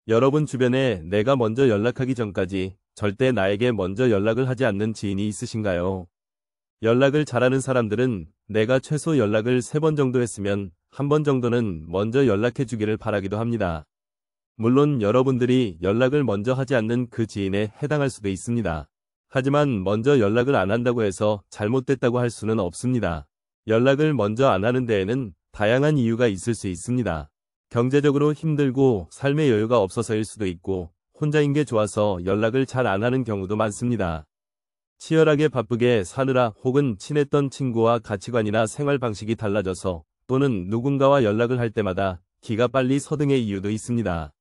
여러분 주변에 내가 먼저 연락하기 전까지 절대 나에게 먼저 연락을 하지 않는 지인이 있으신가요? 연락을 잘하는 사람들은 내가 최소 연락을 3번 정도 했으면 1번 정도는 먼저 연락해 주기를 바라기도 합니다. 물론 여러분들이 연락을 먼저 하지 않는 그 지인에 해당할 수도 있습니다. 하지만 먼저 연락을 안 한다고 해서 잘못됐다고 할 수는 없습니다. 연락을 먼저 안 하는 데에는 다양한 이유가 있을 수 있습니다. 경제적으로 힘들고 삶의 여유가 없어서일 수도 있고 혼자인 게 좋아서 연락을 잘 안 하는 경우도 많습니다. 치열하게 바쁘게 사느라 혹은 친했던 친구와 가치관이나 생활 방식이 달라져서 또는 누군가와 연락을 할 때마다 기가 빨리 서등의 이유도 있습니다.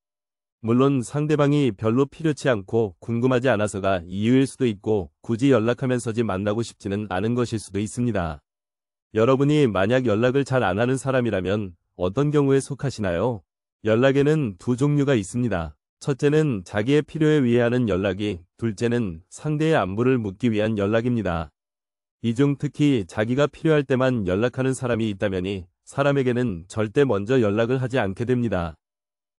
물론 상대방이 별로 필요치 않고 궁금하지 않아서가 이유일 수도 있고 굳이 연락하면서지 만나고 싶지는 않은 것일 수도 있습니다. 여러분이 만약 연락을 잘 안 하는 사람이라면 어떤 경우에 속하시나요? 연락에는 두 종류가 있습니다. 첫째는 자기의 필요에 의해 하는 연락이, 둘째는 상대의 안부를 묻기 위한 연락입니다. 이 중 특히 자기가 필요할 때만 연락하는 사람이 있다면이 사람에게는 절대 먼저 연락을 하지 않게 됩니다.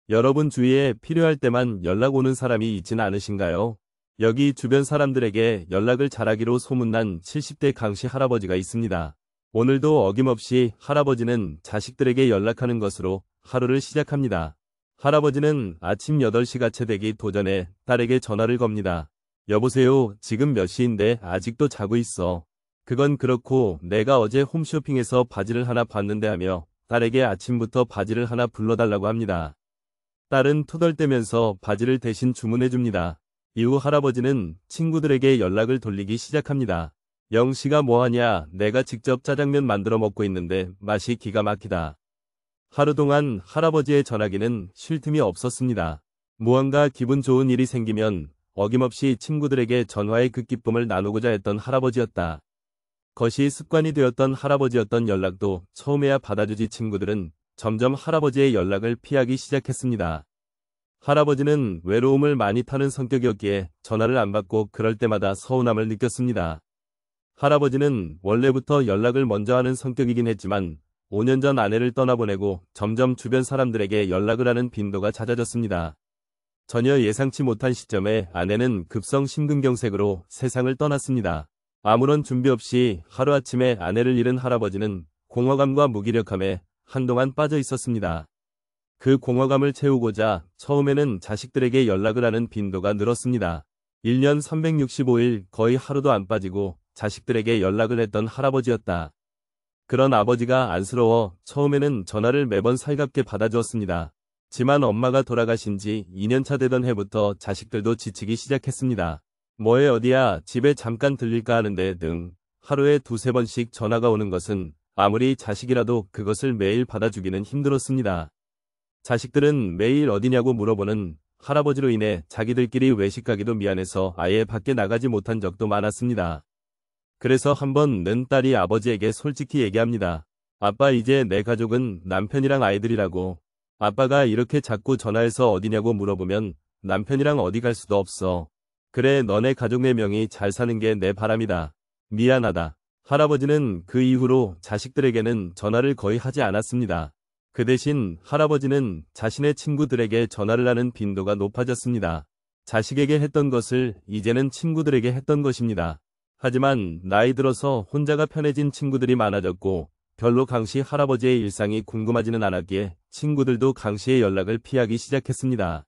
여러분 주위에 필요할 때만 연락 오는 사람이 있진 않으신가요? 여기 주변 사람들에게 연락을 잘하기로 소문난 70대 강씨 할아버지가 있습니다. 오늘도 어김없이 할아버지는 자식들에게 연락하는 것으로 하루를 시작합니다. 할아버지는 아침 8시가 채 되기 도전에 딸에게 전화를 겁니다. 여보세요, 지금 몇 시인데 아직도 자고 있어. 그건 그렇고 내가 어제 홈쇼핑에서 바지를 하나 봤는데 하며 딸에게 아침부터 바지를 하나 불러달라고 합니다. 딸은 투덜대면서 바지를 대신 주문해줍니다. 이후 할아버지는 친구들에게 연락을 돌리기 시작합니다. 영씨가 뭐하냐, 내가 직접 짜장면 만들어 먹고 있는데 맛이 기가 막히다. 하루 동안 할아버지의 전화기는 쉴 틈이 없었습니다. 무언가 기분 좋은 일이 생기면 어김없이 친구들에게 전화의 그 기쁨을 나누고자 했던 할아버지였다. 것이 습관이 되었던 할아버지였던 연락도 처음에야 받아주지 친구들은 점점 할아버지의 연락을 피하기 시작했습니다. 할아버지는 외로움을 많이 타는 성격이었기에 전화를 안 받고 그럴 때마다 서운함을 느꼈습니다. 할아버지는 원래부터 연락을 먼저 하는 성격이긴 했지만 5년 전 아내를 떠나보내고 점점 주변 사람들에게 연락을 하는 빈도가 잦아졌습니다. 전혀 예상치 못한 시점에 아내는 급성 심근경색으로 세상을 떠났습니다. 아무런 준비 없이 하루아침에 아내를 잃은 할아버지는 공허감과 무기력함에 한동안 빠져 있었습니다. 그 공허감을 채우고자 처음에는 자식들에게 연락을 하는 빈도가 늘었습니다. 1년 365일 거의 하루도 안 빠지고 자식들에게 연락을 했던 할아버지였다. 그런 아버지가 안쓰러워 처음에는 전화를 매번 살갑게 받아주었습니다. 지만 엄마가 돌아가신 지 2년차 되던 해부터 자식들도 지치기 시작했습니다. 뭐해 어디야, 집에 잠깐 들릴까 하는데 등 하루에 2~3번씩 전화가 오는 것은 아무리 자식이라도 그것을 매일 받아주기는 힘들었습니다. 자식들은 매일 어디냐고 물어보는 할아버지로 인해 자기들끼리 외식가기도 미안해서 아예 밖에 나가지 못한 적도 많았습니다. 그래서 한번 는 딸이 아버지에게 솔직히 얘기합니다. 아빠, 이제 내 가족은 남편이랑 아이들이라고. 아빠가 이렇게 자꾸 전화해서 어디냐고 물어보면 남편이랑 어디 갈 수도 없어. 그래, 너네 가족 4명이 잘 사는 게 내 바람이다. 미안하다. 할아버지는 그 이후로 자식들에게는 전화를 거의 하지 않았습니다. 그 대신 할아버지는 자신의 친구들에게 전화를 하는 빈도가 높아졌습니다. 자식에게 했던 것을 이제는 친구들에게 했던 것입니다. 하지만 나이 들어서 혼자가 편해진 친구들이 많아졌고 별로 강씨 할아버지의 일상이 궁금하지는 않았기에 친구들도 강씨의 연락을 피하기 시작했습니다.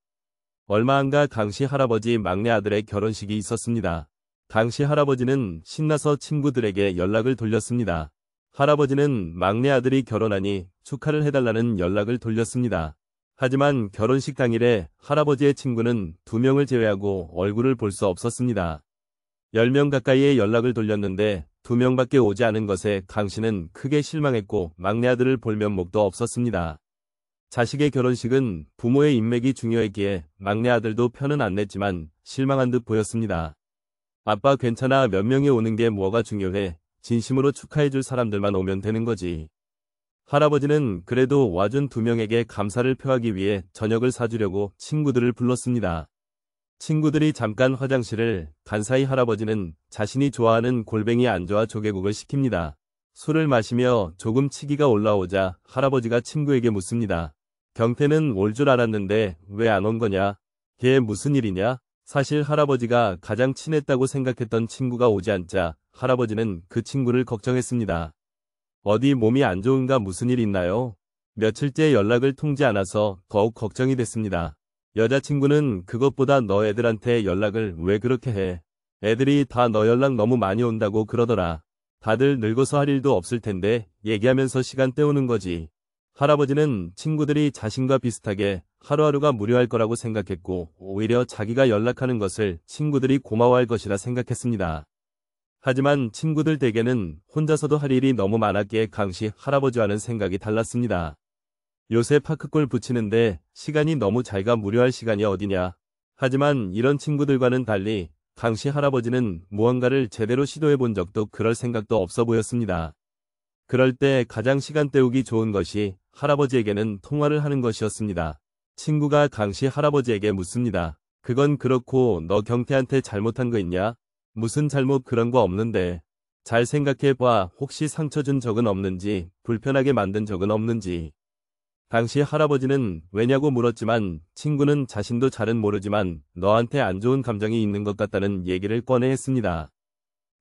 얼마 안 가 강씨 할아버지 막내 아들의 결혼식이 있었습니다. 강씨 할아버지는 신나서 친구들에게 연락을 돌렸습니다. 할아버지는 막내 아들이 결혼하니 축하를 해달라는 연락을 돌렸습니다. 하지만 결혼식 당일에 할아버지의 친구는 2명을 제외하고 얼굴을 볼 수 없었습니다. 10명 가까이의 연락을 돌렸는데 2명밖에 오지 않은 것에 강씨는 크게 실망했고 막내 아들을 볼 면목도 없었습니다. 자식의 결혼식은 부모의 인맥이 중요했기에 막내 아들도 편은 안 냈지만 실망한 듯 보였습니다. 아빠 괜찮아, 몇 명이 오는 게 뭐가 중요해. 진심으로 축하해줄 사람들만 오면 되는 거지. 할아버지는 그래도 와준 2명에게 감사를 표하기 위해 저녁을 사주려고 친구들을 불렀습니다. 친구들이 잠깐 화장실을 간 사이 할아버지는 자신이 좋아하는 골뱅이 안주와 조개국을 시킵니다. 술을 마시며 조금 치기가 올라오자 할아버지가 친구에게 묻습니다. 경태는 올 줄 알았는데 왜 안 온 거냐? 걔 무슨 일이냐? 사실 할아버지가 가장 친했다고 생각했던 친구가 오지 않자 할아버지는 그 친구를 걱정했습니다. 어디 몸이 안 좋은가 무슨 일 있나요? 며칠째 연락을 통지 않아서 더욱 걱정이 됐습니다. 여자친구는 그것보다 너 애들한테 연락을 왜 그렇게 해? 애들이 다 너 연락 너무 많이 온다고 그러더라. 다들 늙어서 할 일도 없을 텐데 얘기하면서 시간 때우는 거지. 할아버지는 친구들이 자신과 비슷하게 하루하루가 무료할 거라고 생각했고 오히려 자기가 연락하는 것을 친구들이 고마워할 것이라 생각했습니다. 하지만 친구들 댁에는 혼자서도 할 일이 너무 많았기에 강씨 할아버지와는 생각이 달랐습니다. 요새 파크골 붙이는데 시간이 너무 자기가 무료할 시간이 어디냐. 하지만 이런 친구들과는 달리 강씨 할아버지는 무언가를 제대로 시도해 본 적도 그럴 생각도 없어 보였습니다. 그럴 때 가장 시간 때우기 좋은 것이 할아버지에게는 통화를 하는 것이었습니다. 친구가 강씨 할아버지에게 묻습니다. 그건 그렇고 너 경태한테 잘못한 거 있냐? 무슨 잘못 그런 거 없는데. 잘 생각해봐. 혹시 상처 준 적은 없는지, 불편하게 만든 적은 없는지. 당시 할아버지는 왜냐고 물었지만 친구는 자신도 잘은 모르지만 너한테 안 좋은 감정이 있는 것 같다는 얘기를 꺼내 했습니다.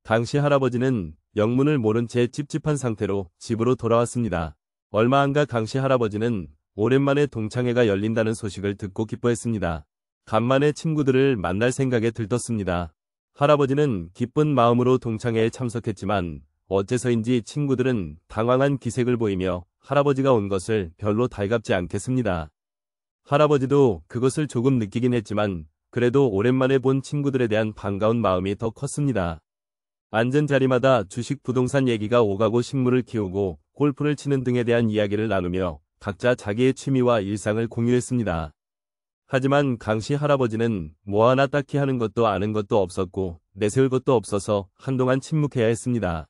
당시 할아버지는 영문을 모른 채 찝찝한 상태로 집으로 돌아왔습니다. 얼마 안가 강씨 할아버지는 오랜만에 동창회가 열린다는 소식을 듣고 기뻐했습니다. 간만에 친구들을 만날 생각에 들떴습니다. 할아버지는 기쁜 마음으로 동창회에 참석했지만 어째서인지 친구들은 당황한 기색을 보이며 할아버지가 온 것을 별로 달갑지 않겠습니다. 할아버지도 그것을 조금 느끼긴 했지만 그래도 오랜만에 본 친구들에 대한 반가운 마음이 더 컸습니다. 앉은 자리마다 주식 부동산 얘기가 오가고 식물을 키우고 골프를 치는 등에 대한 이야기를 나누며 각자 자기의 취미와 일상을 공유했습니다. 하지만 강씨 할아버지는 뭐 하나 딱히 하는 것도 아는 것도 없었고 내세울 것도 없어서 한동안 침묵해야 했습니다.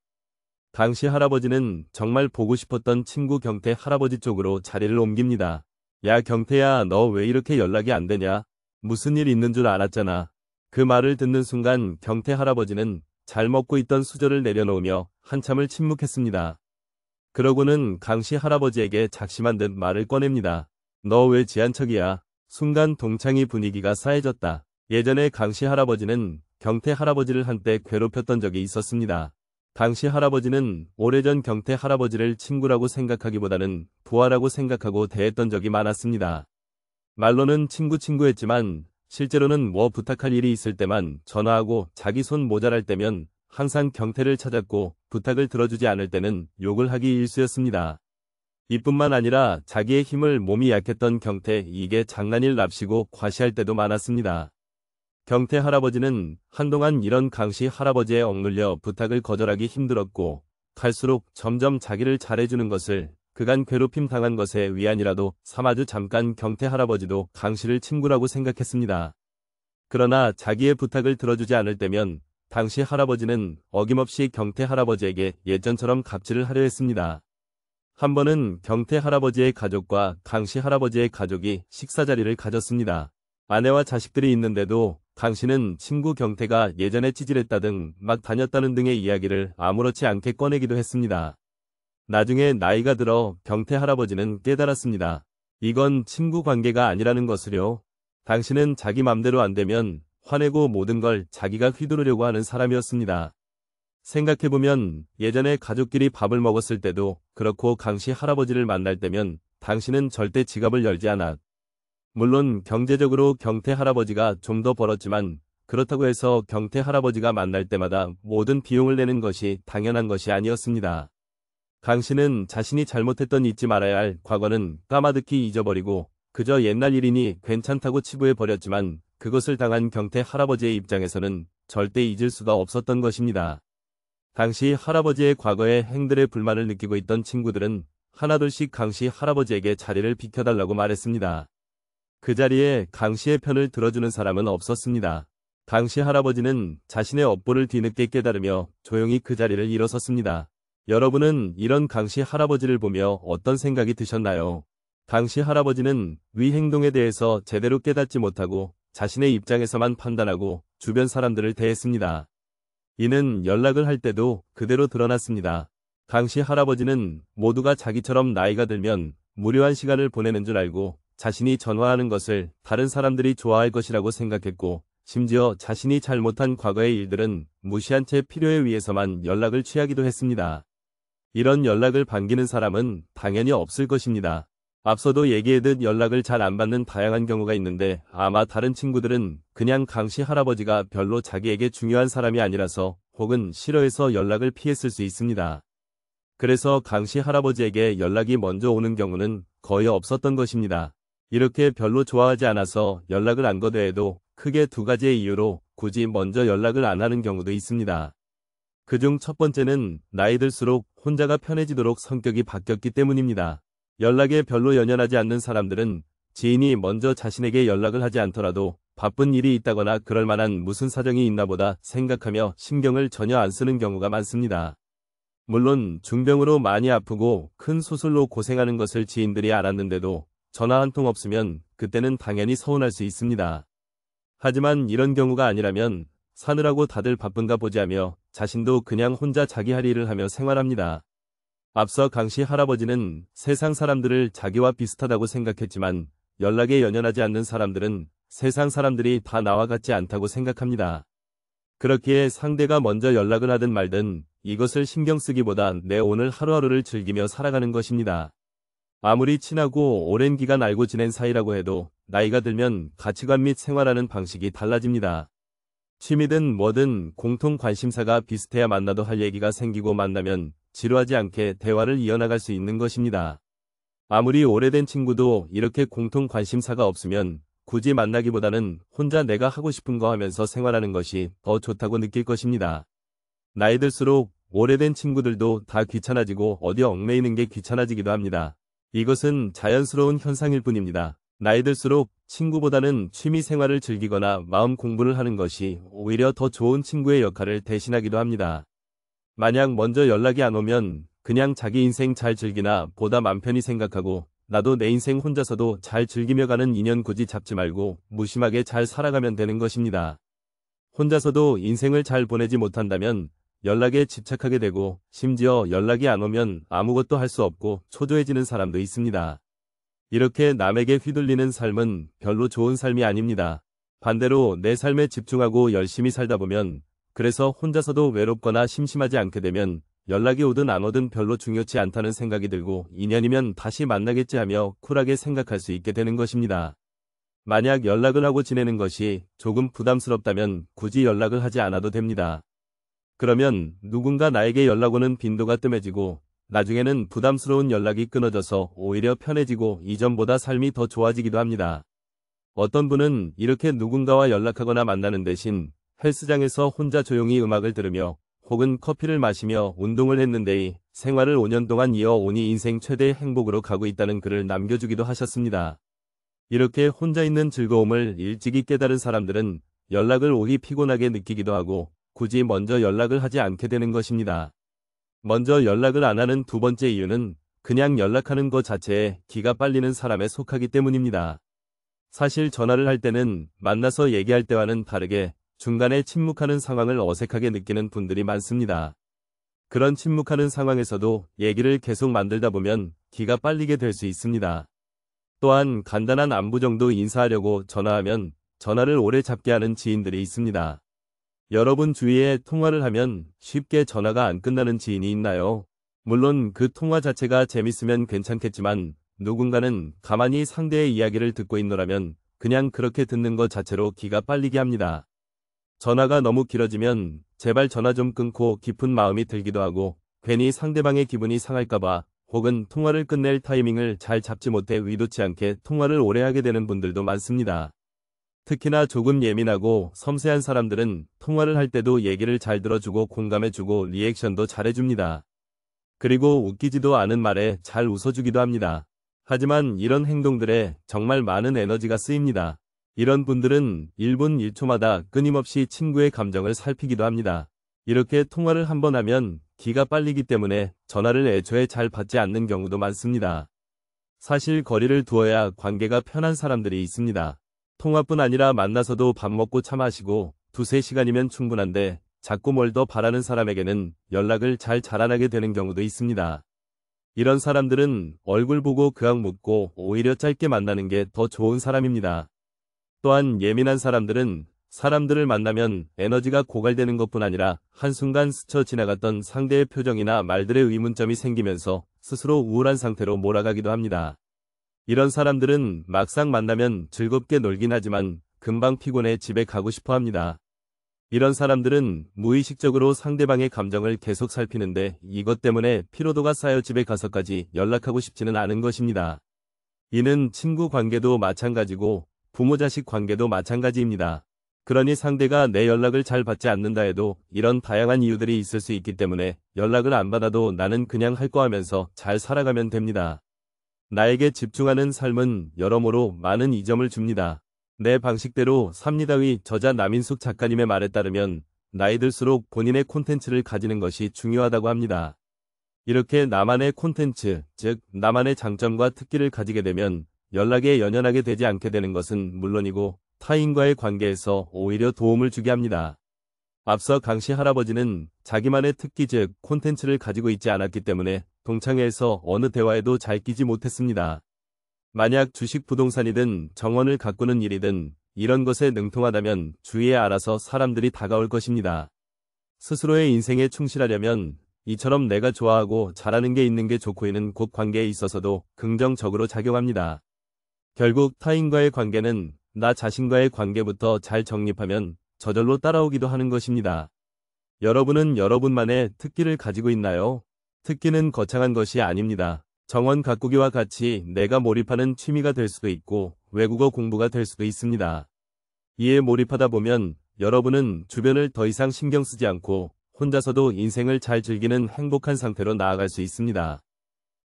강씨 할아버지는 정말 보고 싶었던 친구 경태 할아버지 쪽으로 자리를 옮깁니다. 야 경태야 너 왜 이렇게 연락이 안 되냐? 무슨 일 있는 줄 알았잖아. 그 말을 듣는 순간 경태 할아버지는 잘 먹고 있던 수저를 내려놓으며 한참을 침묵했습니다. 그러고는 강씨 할아버지에게 작심한 듯 말을 꺼냅니다. 너 왜 지한척이야? 순간 동창회 분위기가 싸해졌다. 예전에 강씨 할아버지는 경태 할아버지를 한때 괴롭혔던 적이 있었습니다. 당시 할아버지는 오래전 경태 할아버지를 친구라고 생각하기보다는 부하라고 생각하고 대했던 적이 많았습니다. 말로는 친구했지만 실제로는 뭐 부탁할 일이 있을 때만 전화하고 자기 손 모자랄 때면 항상 경태를 찾았고 부탁을 들어주지 않을 때는 욕을 하기 일쑤였습니다. 이뿐만 아니라 자기의 힘을 몸이 약했던 경태 이게 장난일 납시고 과시할 때도 많았습니다. 경태 할아버지는 한동안 이런 강씨 할아버지에 억눌려 부탁을 거절하기 힘들었고 갈수록 점점 자기를 잘해주는 것을 그간 괴롭힘 당한 것에 위안이라도 삼아주 잠깐 경태 할아버지도 강씨를 친구라고 생각했습니다. 그러나 자기의 부탁을 들어주지 않을 때면 당시 할아버지는 어김없이 경태 할아버지에게 예전처럼 갑질을 하려 했습니다. 한 번은 경태 할아버지의 가족과 강씨 할아버지의 가족이 식사 자리를 가졌습니다. 아내와 자식들이 있는데도 강씨는 친구 경태가 예전에 찌질했다 등 막 다녔다는 등의 이야기를 아무렇지 않게 꺼내기도 했습니다. 나중에 나이가 들어 경태 할아버지는 깨달았습니다. 이건 친구 관계가 아니라는 것을요. 당신은 자기 맘대로 안 되면 화내고 모든 걸 자기가 휘두르려고 하는 사람이었습니다. 생각해보면 예전에 가족끼리 밥을 먹었을 때도 그렇고 강씨 할아버지를 만날 때면 당신은 절대 지갑을 열지 않았. 물론 경제적으로 경태 할아버지가 좀 더 벌었지만 그렇다고 해서 경태 할아버지가 만날 때마다 모든 비용을 내는 것이 당연한 것이 아니었습니다. 강씨는 자신이 잘못했던 잊지 말아야 할 과거는 까마득히 잊어버리고 그저 옛날 일이니 괜찮다고 치부해버렸지만 그것을 당한 경태 할아버지의 입장에서는 절대 잊을 수가 없었던 것입니다. 당시 할아버지의 과거의 행들에 불만을 느끼고 있던 친구들은 하나둘씩 강씨 할아버지에게 자리를 비켜달라고 말했습니다. 그 자리에 강씨의 편을 들어주는 사람은 없었습니다. 강씨 할아버지는 자신의 업보를 뒤늦게 깨달으며 조용히 그 자리를 일어섰습니다. 여러분은 이런 강씨 할아버지를 보며 어떤 생각이 드셨나요? 강씨 할아버지는 위 행동에 대해서 제대로 깨닫지 못하고 자신의 입장에서만 판단하고 주변 사람들을 대했습니다. 이는 연락을 할 때도 그대로 드러났습니다. 강씨 할아버지는 모두가 자기처럼 나이가 들면 무료한 시간을 보내는 줄 알고 자신이 전화하는 것을 다른 사람들이 좋아할 것이라고 생각했고, 심지어 자신이 잘못한 과거의 일들은 무시한 채 필요에 의해서만 연락을 취하기도 했습니다. 이런 연락을 반기는 사람은 당연히 없을 것입니다. 앞서도 얘기했듯 연락을 잘 안 받는 다양한 경우가 있는데, 아마 다른 친구들은 그냥 강씨 할아버지가 별로 자기에게 중요한 사람이 아니라서 혹은 싫어해서 연락을 피했을 수 있습니다. 그래서 강씨 할아버지에게 연락이 먼저 오는 경우는 거의 없었던 것입니다. 이렇게 별로 좋아하지 않아서 연락을 안 거둬해도 크게 두 가지의 이유로 굳이 먼저 연락을 안 하는 경우도 있습니다. 그중 첫 번째는 나이 들수록 혼자가 편해지도록 성격이 바뀌었기 때문입니다. 연락에 별로 연연하지 않는 사람들은 지인이 먼저 자신에게 연락을 하지 않더라도 바쁜 일이 있다거나 그럴 만한 무슨 사정이 있나 보다 생각하며 신경을 전혀 안 쓰는 경우가 많습니다. 물론 중병으로 많이 아프고 큰 수술로 고생하는 것을 지인들이 알았는데도 전화 한 통 없으면 그때는 당연히 서운할 수 있습니다. 하지만 이런 경우가 아니라면 사느라고 다들 바쁜가 보지 하며 자신도 그냥 혼자 자기 할 일을 하며 생활합니다. 앞서 강씨 할아버지는 세상 사람들을 자기와 비슷하다고 생각했지만 연락에 연연하지 않는 사람들은 세상 사람들이 다 나와 같지 않다고 생각합니다. 그렇기에 상대가 먼저 연락을 하든 말든 이것을 신경 쓰기보다 내 오늘 하루하루를 즐기며 살아가는 것입니다. 아무리 친하고 오랜 기간 알고 지낸 사이라고 해도 나이가 들면 가치관 및 생활하는 방식이 달라집니다. 취미든 뭐든 공통 관심사가 비슷해야 만나도 할 얘기가 생기고 만나면 지루하지 않게 대화를 이어나갈 수 있는 것입니다. 아무리 오래된 친구도 이렇게 공통 관심사가 없으면 굳이 만나기보다는 혼자 내가 하고 싶은 거 하면서 생활하는 것이 더 좋다고 느낄 것입니다. 나이 들수록 오래된 친구들도 다 귀찮아지고 어디 얽매이는 게 귀찮아지기도 합니다. 이것은 자연스러운 현상일 뿐입니다. 나이 들수록 친구보다는 취미 생활을 즐기거나 마음 공부를 하는 것이 오히려 더 좋은 친구의 역할을 대신하기도 합니다. 만약 먼저 연락이 안 오면 그냥 자기 인생 잘 즐기나 보다 맘 편히 생각하고 나도 내 인생 혼자서도 잘 즐기며 가는 인연 굳이 잡지 말고 무심하게 잘 살아가면 되는 것입니다. 혼자서도 인생을 잘 보내지 못한다면 연락에 집착하게 되고 심지어 연락이 안 오면 아무것도 할 수 없고 초조해지는 사람도 있습니다. 이렇게 남에게 휘둘리는 삶은 별로 좋은 삶이 아닙니다. 반대로 내 삶에 집중하고 열심히 살다 보면 그래서 혼자서도 외롭거나 심심하지 않게 되면 연락이 오든 안 오든 별로 중요치 않다는 생각이 들고 인연이면 다시 만나겠지 하며 쿨하게 생각할 수 있게 되는 것입니다. 만약 연락을 하고 지내는 것이 조금 부담스럽다면 굳이 연락을 하지 않아도 됩니다. 그러면 누군가 나에게 연락 오는 빈도가 뜸해지고 나중에는 부담스러운 연락이 끊어져서 오히려 편해지고 이전보다 삶이 더 좋아지기도 합니다. 어떤 분은 이렇게 누군가와 연락하거나 만나는 대신 헬스장에서 혼자 조용히 음악을 들으며 혹은 커피를 마시며 운동을 했는데 생활을 5년 동안 이어오니 인생 최대의 행복으로 가고 있다는 글을 남겨주기도 하셨습니다. 이렇게 혼자 있는 즐거움을 일찍이 깨달은 사람들은 연락을 오히 피곤하게 느끼기도 하고 굳이 먼저 연락을 하지 않게 되는 것입니다. 먼저 연락을 안 하는 두 번째 이유는 그냥 연락하는 것 자체에 기가 빨리는 사람에 속하기 때문입니다. 사실 전화를 할 때는 만나서 얘기할 때와는 다르게 중간에 침묵하는 상황을 어색하게 느끼는 분들이 많습니다. 그런 침묵하는 상황에서도 얘기를 계속 만들다 보면 기가 빨리게 될 수 있습니다. 또한 간단한 안부 정도 인사하려고 전화하면 전화를 오래 잡게 하는 지인들이 있습니다. 여러분 주위에 통화를 하면 쉽게 전화가 안 끝나는 지인이 있나요? 물론 그 통화 자체가 재밌으면 괜찮겠지만 누군가는 가만히 상대의 이야기를 듣고 있노라면 그냥 그렇게 듣는 것 자체로 기가 빨리게 합니다. 전화가 너무 길어지면 제발 전화 좀 끊고 깊은 마음이 들기도 하고 괜히 상대방의 기분이 상할까봐 혹은 통화를 끝낼 타이밍을 잘 잡지 못해 의도치 않게 통화를 오래 하게 되는 분들도 많습니다. 특히나 조금 예민하고 섬세한 사람들은 통화를 할 때도 얘기를 잘 들어주고 공감해주고 리액션도 잘해줍니다. 그리고 웃기지도 않은 말에 잘 웃어주기도 합니다. 하지만 이런 행동들에 정말 많은 에너지가 쓰입니다. 이런 분들은 1분 1초마다 끊임없이 친구의 감정을 살피기도 합니다. 이렇게 통화를 한번 하면 기가 빨리기 때문에 전화를 애초에 잘 받지 않는 경우도 많습니다. 사실 거리를 두어야 관계가 편한 사람들이 있습니다. 통화뿐 아니라 만나서도 밥 먹고 차 마시고 2-3시간이면 충분한데 자꾸 뭘 더 바라는 사람에게는 연락을 잘 안 하게 되는 경우도 있습니다. 이런 사람들은 얼굴 보고 그악 묻고 오히려 짧게 만나는 게 더 좋은 사람입니다. 또한 예민한 사람들은 사람들을 만나면 에너지가 고갈되는 것뿐 아니라 한순간 스쳐 지나갔던 상대의 표정이나 말들의 의문점이 생기면서 스스로 우울한 상태로 몰아가기도 합니다. 이런 사람들은 막상 만나면 즐겁게 놀긴 하지만 금방 피곤해 집에 가고 싶어 합니다. 이런 사람들은 무의식적으로 상대방의 감정을 계속 살피는데 이것 때문에 피로도가 쌓여 집에 가서까지 연락하고 싶지는 않은 것입니다. 이는 친구 관계도 마찬가지고 부모 자식 관계도 마찬가지입니다. 그러니 상대가 내 연락을 잘 받지 않는다 해도 이런 다양한 이유들이 있을 수 있기 때문에 연락을 안 받아도 나는 그냥 할 거 하면서 잘 살아가면 됩니다. 나에게 집중하는 삶은 여러모로 많은 이점을 줍니다. 내 방식대로 삽니다의 저자 남인숙 작가님의 말에 따르면 나이 들수록 본인의 콘텐츠를 가지는 것이 중요하다고 합니다. 이렇게 나만의 콘텐츠, 즉 나만의 장점과 특기를 가지게 되면 연락에 연연하게 되지 않게 되는 것은 물론이고 타인과의 관계에서 오히려 도움을 주게 합니다. 앞서 강씨 할아버지는 자기만의 특기 즉 콘텐츠를 가지고 있지 않았기 때문에 동창회에서 어느 대화에도 잘 끼지 못했습니다. 만약 주식 부동산이든 정원을 가꾸는 일이든 이런 것에 능통하다면 주위에 알아서 사람들이 다가올 것입니다. 스스로의 인생에 충실하려면 이처럼 내가 좋아하고 잘하는 게 있는 게 좋고이는 곳 관계에 있어서도 긍정적으로 작용합니다. 결국 타인과의 관계는 나 자신과의 관계부터 잘 정립하면 저절로 따라오기도 하는 것입니다. 여러분은 여러분만의 특기를 가지고 있나요? 특기는 거창한 것이 아닙니다. 정원 가꾸기와 같이 내가 몰입하는 취미가 될 수도 있고 외국어 공부가 될 수도 있습니다. 이에 몰입하다 보면 여러분은 주변을 더 이상 신경 쓰지 않고 혼자서도 인생을 잘 즐기는 행복한 상태로 나아갈 수 있습니다.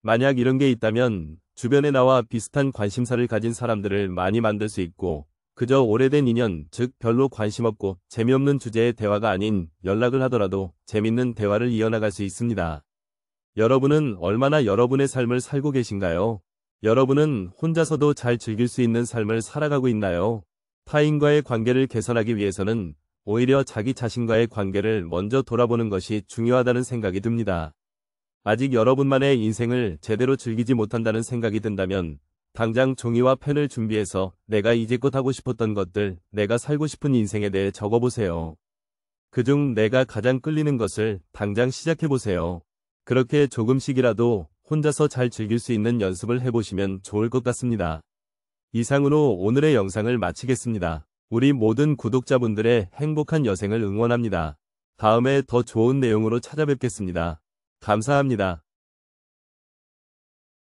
만약 이런 게 있다면 주변에 나와 비슷한 관심사를 가진 사람들을 많이 만들 수 있고 그저 오래된 인연, 즉 별로 관심 없고 재미없는 주제의 대화가 아닌 연락을 하더라도 재밌는 대화를 이어나갈 수 있습니다. 여러분은 얼마나 여러분의 삶을 살고 계신가요? 여러분은 혼자서도 잘 즐길 수 있는 삶을 살아가고 있나요? 타인과의 관계를 개선하기 위해서는 오히려 자기 자신과의 관계를 먼저 돌아보는 것이 중요하다는 생각이 듭니다. 아직 여러분만의 인생을 제대로 즐기지 못한다는 생각이 든다면 당장 종이와 펜을 준비해서 내가 이제껏 하고 싶었던 것들, 내가 살고 싶은 인생에 대해 적어보세요. 그중 내가 가장 끌리는 것을 당장 시작해보세요. 그렇게 조금씩이라도 혼자서 잘 즐길 수 있는 연습을 해보시면 좋을 것 같습니다. 이상으로 오늘의 영상을 마치겠습니다. 우리 모든 구독자분들의 행복한 여생을 응원합니다. 다음에 더 좋은 내용으로 찾아뵙겠습니다. 감사합니다.